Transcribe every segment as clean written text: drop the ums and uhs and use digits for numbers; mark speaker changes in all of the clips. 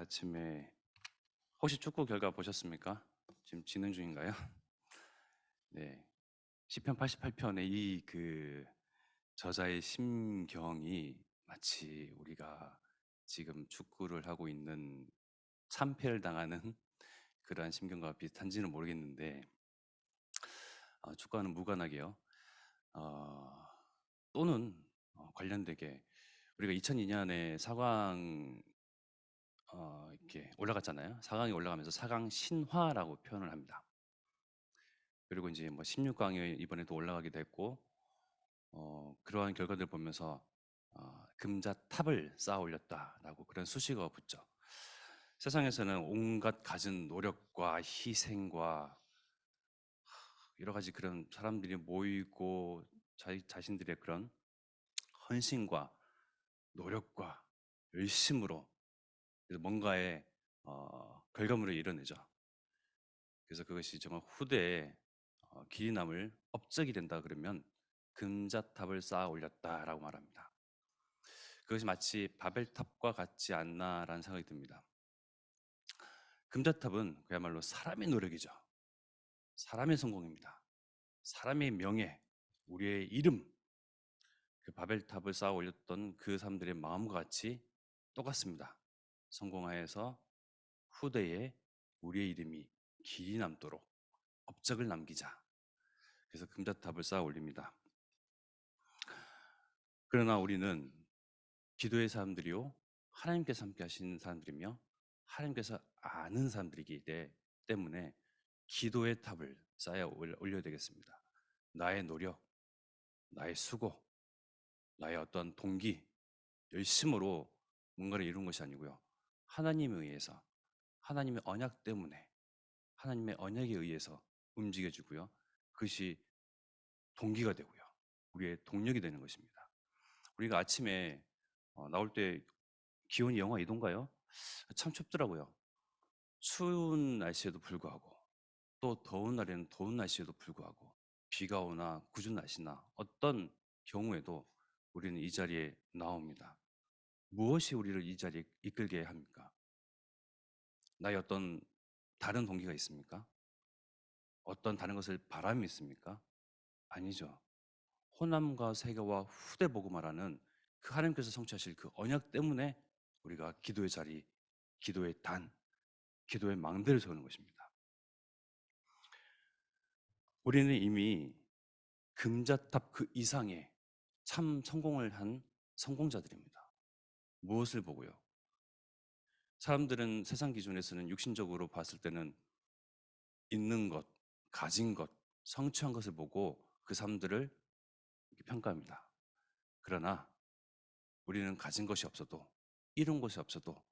Speaker 1: 아침에 혹시 축구 결과 보셨습니까? 지금 진행 중인가요? 네. 시편 88편의 이 저자의 심경이 마치 우리가 지금 축구를 하고 있는 참패를 당하는 그러한 심경과 비슷한지는 모르겠는데 축구와는 무관하게요. 어, 또는 관련되게 우리가 2002년에 4강 이렇게 올라갔잖아요. 4강에 올라가면서 4강 신화라고 표현을 합니다. 그리고 이제 뭐 16강에 이번에도 올라가게 됐고 그러한 결과들 보면서 금자탑을 쌓아 올렸다라고 그런 수식어가 붙죠. 세상에서는 온갖 갖은 노력과 희생과 여러 가지 그런 사람들이 모이고 자신들의 그런 헌신과 노력과 열심으로 뭔가의 결과물을 이뤄내죠. 그래서 그것이 정말 후대에 길이 남을 업적이 된다 그러면 금자탑을 쌓아 올렸다라고 말합니다. 그것이 마치 바벨탑과 같지 않나라는 생각이 듭니다. 금자탑은 그야말로 사람의 노력이죠. 사람의 성공입니다. 사람의 명예, 우리의 이름, 그 바벨탑을 쌓아 올렸던 그 사람들의 마음과 같이 똑같습니다. 성공하여서 후대에 우리의 이름이 길이 남도록 업적을 남기자. 그래서 금자탑을 쌓아 올립니다. 그러나 우리는 기도의 사람들이요 하나님께서 함께 하시는 사람들이며 하나님께서 아는 사람들이기 때문에 기도의 탑을 쌓아 올려야 되겠습니다. 나의 노력, 나의 수고, 나의 어떤 동기, 열심으로 뭔가를 이룬 것이 아니고요. 하나님에 의해서, 하나님의 언약 때문에, 하나님의 언약에 의해서 움직여주고요. 그것이 동기가 되고요. 우리의 동력이 되는 것입니다. 우리가 아침에 나올 때 기온이 영하 2도인가요? 참 춥더라고요. 추운 날씨에도 불구하고 또 더운 날에는 더운 날씨에도 불구하고 비가 오나 궂은 날씨나 어떤 경우에도 우리는 이 자리에 나옵니다. 무엇이 우리를 이 자리에 이끌게 합니까? 나의 어떤 다른 동기가 있습니까? 어떤 다른 것을 바람이 있습니까? 아니죠. 호남과 세계와 후대 복음화라는 그 하나님께서 성취하실 그 언약 때문에 우리가 기도의 자리, 기도의 단, 기도의 망대를 세우는 것입니다. 우리는 이미 금자탑 그 이상의 참 성공을 한 성공자들입니다. 무엇을 보고요? 사람들은 세상 기준에서는 육신적으로 봤을 때는 있는 것, 가진 것, 성취한 것을 보고 그 사람들을 평가합니다. 그러나 우리는 가진 것이 없어도, 이룬 것이 없어도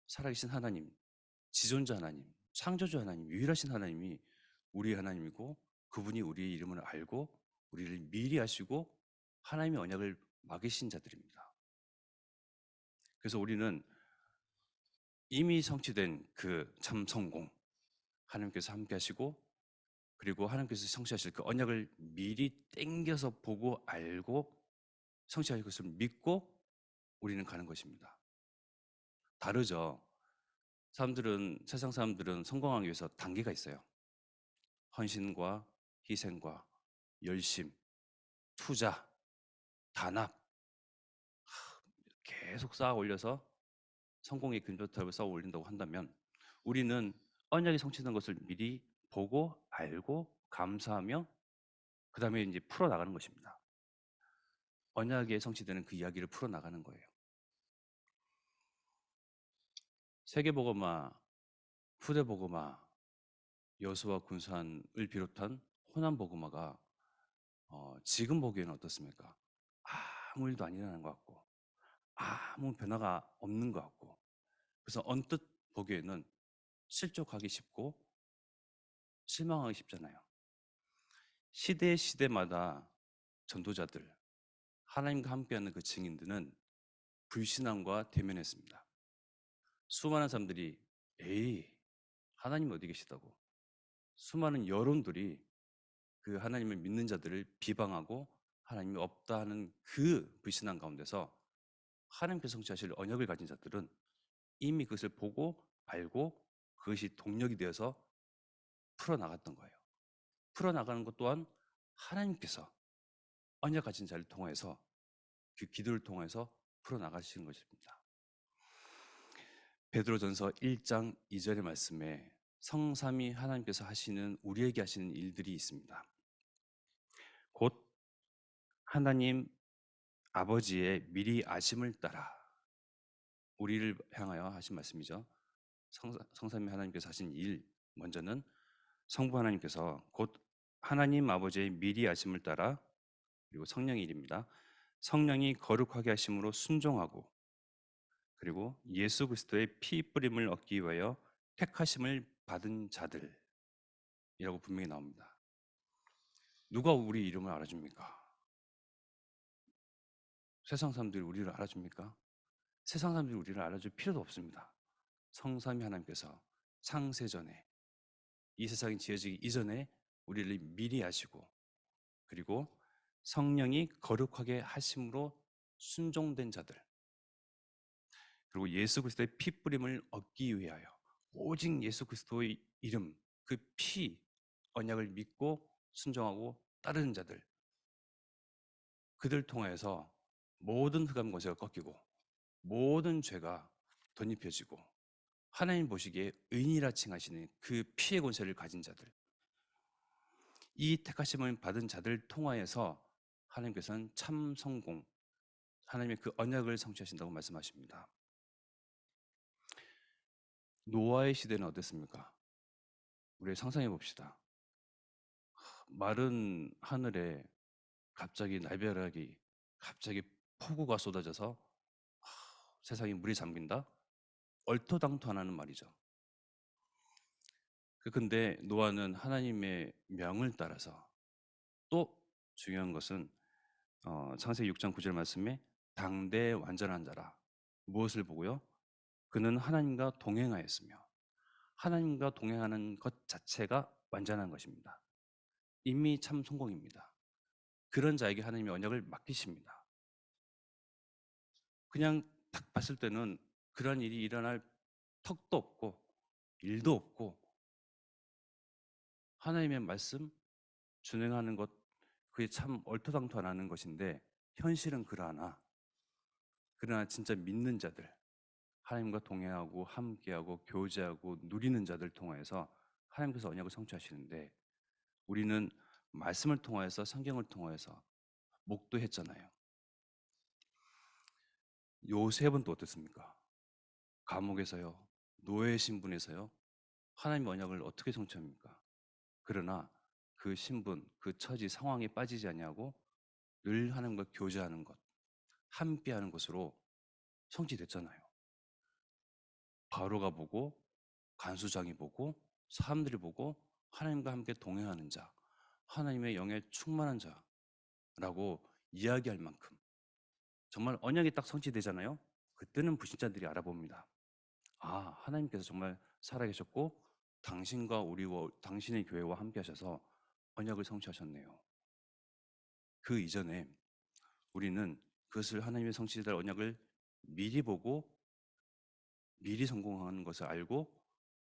Speaker 1: 살아계신 하나님, 지존자 하나님, 창조주 하나님, 유일하신 하나님이 우리 하나님이고 그분이 우리의 이름을 알고 우리를 미리 아시고 하나님의 언약을 막으신 자들입니다. 그래서 우리는 이미 성취된 그 참 성공, 하나님께서 함께 하시고 그리고 하나님께서 성취하실 그 언약을 미리 땡겨서 보고 알고 성취하실 것을 믿고 우리는 가는 것입니다. 다르죠. 세상 사람들은 성공하기 위해서 단계가 있어요. 헌신과 희생과 열심, 투자, 단합 계속 쌓아 올려서 성공의 근저탑을 쌓아 올린다고 한다면 우리는 언약이 성취된 것을 미리 보고 알고 감사하며 그 다음에 이제 풀어나가는 것입니다. 언약에 성취되는 그 이야기를 풀어나가는 거예요. 세계복음화, 후대복음화, 여수와 군산을 비롯한 호남복음화가 지금 보기에는 어떻습니까? 아무 일도 안 일어나는 것 같고 아무 변화가 없는 것 같고 그래서 언뜻 보기에는 실족하기 쉽고 실망하기 쉽잖아요. 시대마다 전도자들, 하나님과 함께하는 그 증인들은 불신앙과 대면했습니다. 수많은 사람들이 에이 하나님 어디 계시다고 수많은 여론들이 그 하나님을 믿는 자들을 비방하고 하나님이 없다 하는 그 불신앙 가운데서 하나님께서 성취하실 언약을 가진 자들은 이미 그것을 보고 알고 그것이 동력이 되어서 풀어나갔던 거예요. 풀어나가는 것 또한 하나님께서 언약 가진 자를 통해서 그 기도를 통해서 풀어나가시는 것입니다. 베드로전서 1장 2절의 말씀에 성삼위 하나님께서 하시는 우리에게 하시는 일들이 있습니다. 곧 하나님 아버지의 미리 아심을 따라 우리를 향하여 하신 말씀이죠. 성삼위 하나님께서 하신 일, 먼저는 성부 하나님께서 곧 하나님 아버지의 미리 아심을 따라, 그리고 성령의 일입니다. 성령이 거룩하게 하심으로 순종하고, 그리고 예수 그리스도의 피 뿌림을 얻기 위하여 택하심을 받은 자들이라고 분명히 나옵니다. 누가 우리 이름을 알아줍니까? 세상 사람들이 우리를 알아줍니까? 세상 사람들이 우리를 알아줄 필요도 없습니다. 성삼위 하나님께서 창세전에, 이 세상이 지어지기 이전에 우리를 미리 아시고, 그리고 성령이 거룩하게 하심으로 순종된 자들, 그리고 예수 그리스도의 피 뿌림을 얻기 위하여 오직 예수 그리스도의 이름, 그 피, 언약을 믿고 순종하고 따르는 자들, 그들 통해서 모든 흑암 권세가 꺾이고 모든 죄가 덧입혀지고 하나님 보시기에 의인이라 칭하시는 그 피의 권세를 가진 자들, 이 택하심을 받은 자들 통하여서 하나님께서는 참 성공, 하나님의 그 언약을 성취하신다고 말씀하십니다. 노아의 시대는 어땠습니까? 우리 상상해 봅시다. 마른 하늘에 갑자기 날벼락이, 갑자기 폭우가 쏟아져서 세상에 물이 잠긴다? 얼토당토하는 말이죠. 근데 노아는 하나님의 명을 따라서, 또 중요한 것은 창세기 6장 9절 말씀에 당대 완전한 자라. 무엇을 보고요? 그는 하나님과 동행하였으며, 하나님과 동행하는 것 자체가 완전한 것입니다. 이미 참 성공입니다. 그런 자에게 하나님의 언약을 맡기십니다. 그냥 딱 봤을 때는 그런 일이 일어날 턱도 없고 일도 없고, 하나님의 말씀 준행하는 것, 그게 참 얼토당토하는 것인데, 현실은 그러나 진짜 믿는 자들, 하나님과 동행하고 함께하고 교제하고 누리는 자들 통해서 하나님께서 언약을 성취하시는데, 우리는 말씀을 통해서, 성경을 통해서 목도했잖아요. 요셉은 또 어떻습니까? 감옥에서요, 노예 신분에서요, 하나님의 언약을 어떻게 성취합니까? 그러나 그 신분, 그 처지, 상황에 빠지지 아니하고 늘 하나님과 교제하는 것, 함께하는 것으로 성취됐잖아요. 바로가 보고, 간수장이 보고, 사람들이 보고, 하나님과 함께 동행하는 자, 하나님의 영에 충만한 자라고 이야기할 만큼 정말 언약이 딱 성취되잖아요. 그때는 불신자들이 알아봅니다. 아, 하나님께서 정말 살아계셨고 당신과 우리와 당신의 교회와 함께 하셔서 언약을 성취하셨네요. 그 이전에 우리는 그것을, 하나님의 성취될 언약을 미리 보고 미리 성공하는 것을 알고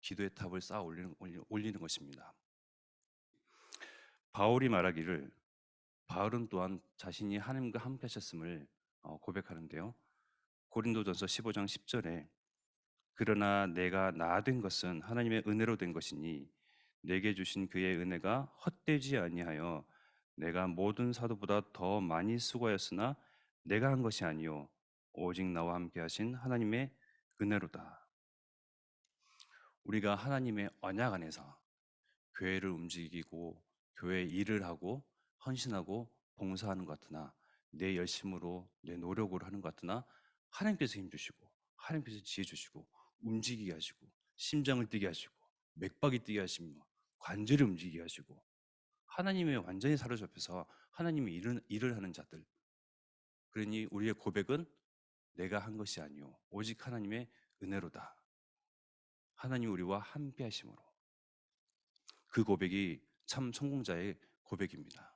Speaker 1: 기도의 탑을 쌓아 올리는 것입니다. 바울이 말하기를, 바울은 또한 자신이 하나님과 함께 하셨음을 고백하는데요. 고린도전서 15장 10절에 그러나 내가 나 된 것은 하나님의 은혜로 된 것이니 내게 주신 그의 은혜가 헛되지 아니하여 내가 모든 사도보다 더 많이 수고하였으나 내가 한 것이 아니요 오직 나와 함께 하신 하나님의 은혜로다. 우리가 하나님의 언약 안에서 교회를 움직이고 교회 일을 하고 헌신하고 봉사하는 것 같으나, 내 열심으로 내 노력으로 하는 것 같으나, 하나님께서 힘 주시고 하나님께서 지혜 주시고 움직이게 하시고 심장을 뛰게 하시고 맥박이 뛰게 하시며 관절을 움직이게 하시고 하나님의 완전히 사로잡혀서 하나님의 일을 하는 자들, 그러니 우리의 고백은 내가 한 것이 아니요 오직 하나님의 은혜로다. 하나님 우리와 함께 하심으로, 그 고백이 참 성공자의 고백입니다.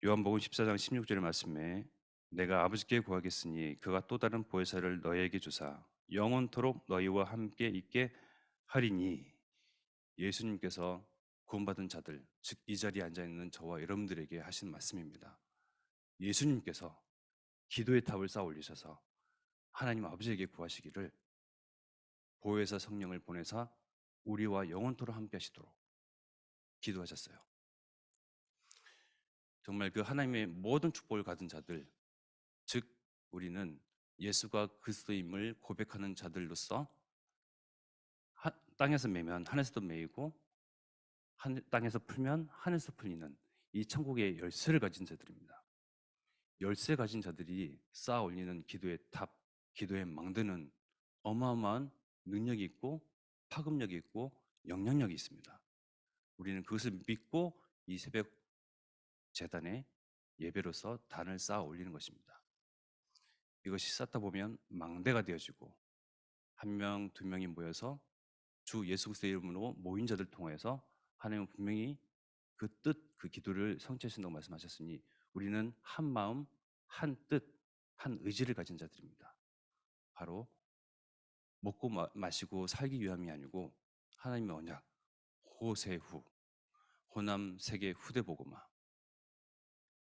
Speaker 1: 요한복음 14장 16절의 말씀에 내가 아버지께 구하겠으니 그가 또 다른 보혜사를 너희에게 주사 영원토록 너희와 함께 있게 하리니. 예수님께서 구원받은 자들, 즉 이 자리에 앉아 있는 저와 여러분들에게 하신 말씀입니다. 예수님께서 기도의 탑을 쌓아 올리셔서 하나님 아버지에게 구하시기를 보혜사 성령을 보내사 우리와 영원토록 함께 하시도록 기도하셨어요. 정말 그 하나님의 모든 축복을 받은 자들, 즉 우리는 예수가 그리스도임을 고백하는 자들로서 땅에서 매면 하늘에서도 매이고 땅에서 풀면 하늘에서 풀리는 이 천국의 열쇠를 가진 자들입니다. 열쇠 가진 자들이 쌓아 올리는 기도의 탑, 기도의 망대는 어마어마한 능력이 있고 파급력이 있고 영향력이 있습니다. 우리는 그것을 믿고 이 새벽 제단에 예배로서 단을 쌓아 올리는 것입니다. 이것이 쌓다 보면 망대가 되어지고 한 명, 두 명이 모여서 주 예수 그리스도의 이름으로 모인 자들 통해서 하나님은 분명히 그 뜻, 그 기도를 성취하신다고 말씀하셨으니 우리는 한 마음, 한 뜻, 한 의지를 가진 자들입니다. 바로 먹고 마시고 살기 위함이 아니고 하나님의 언약, 호세후, 호남 세계 후대 복음화,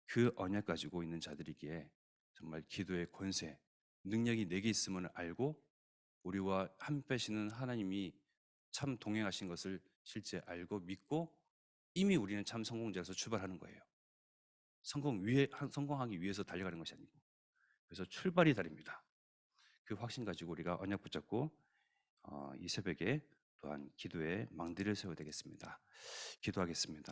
Speaker 1: 그 언약 가지고 있는 자들이기에 정말 기도의 권세, 능력이 내게 있음을 알고 우리와 함께 하시는 하나님이 참 동행하신 것을 실제 알고 믿고 이미 우리는 참 성공자로서 출발하는 거예요. 성공하기 위해서 달려가는 것이 아니고. 그래서 출발이 다릅니다. 그 확신 가지고 우리가 언약 붙잡고 이 새벽에 또한 기도의 망대를 세워야 되겠습니다. 기도하겠습니다.